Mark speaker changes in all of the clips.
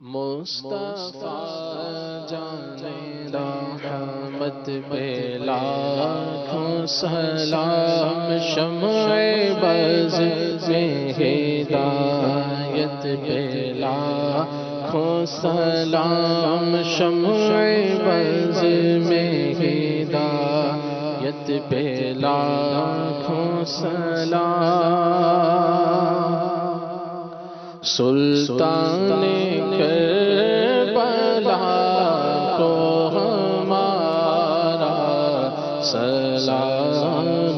Speaker 1: مصطفیٰ جان رحمت پہ لاکھوں سلام، شمع بز میں ہدایت پہ لاکھوں سلام، شمع بز میں ہدایت پہ لاکھوں سلام۔ سلطان کربلا کو ہمارا سلام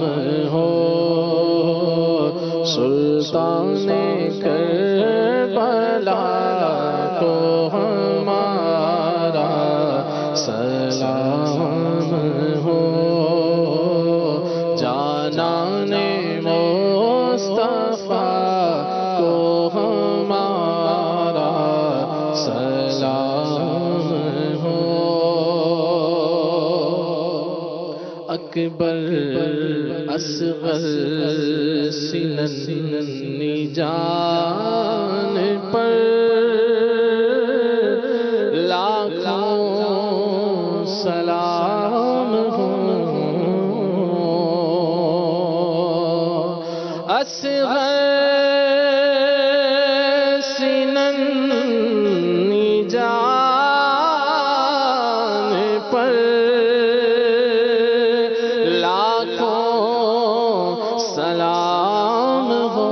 Speaker 1: ہو، سلطان کربلا کو ہمارا سلام ہو، جانان مصطفیٰ کو ہمارا سلام ہو۔ اکبر اصغر سننی جان پر لاکھوں سلام ہو، اصغر سننی جان پر لاکھوں سلام ہو،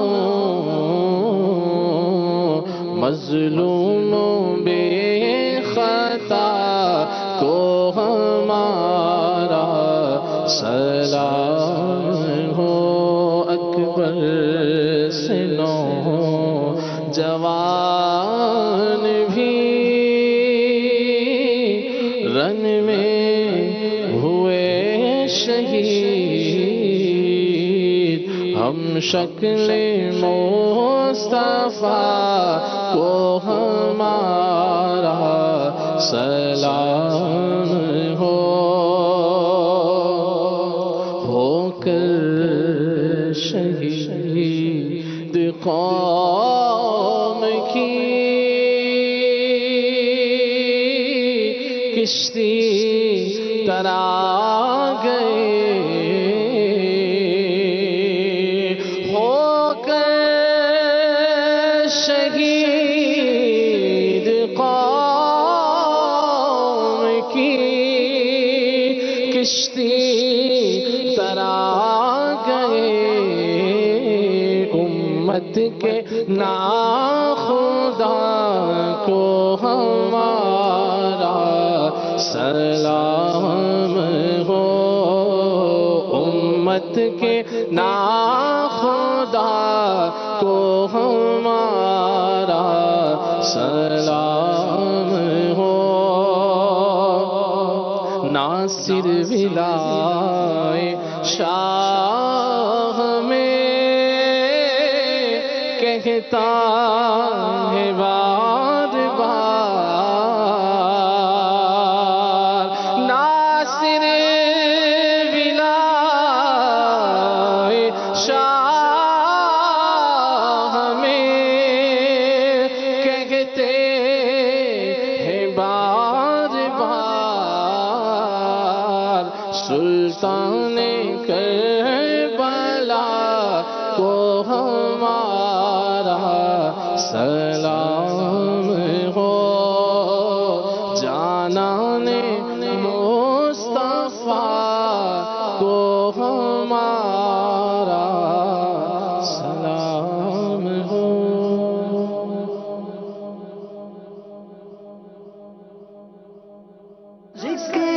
Speaker 1: مظلوموں بے خطا کو ہمارا سلام ہو۔ اکبر سے جوان بھی رن میں ہوئے شہید، ہم شکل مصطفیٰ کو ہمارا سلام ہو کر شہید قوم کی کشتی ترا گئے، ہو کر شہید قوم کی کشتی ترا گئے، امت کے ناخدا کو ہمارا سلام ہو، امت کے ناخدا کو ہمارا سلام ہو، ناصر ولائے شاہ میں کہتا ہے بار بار، ناصر ولائے شاہ میں کہتے ہیں بار بار، سلطان کربلا کو ہمارا سلام ہو، جانان مصطفیٰ کو ہمارا سلام ہو۔
Speaker 2: جس کے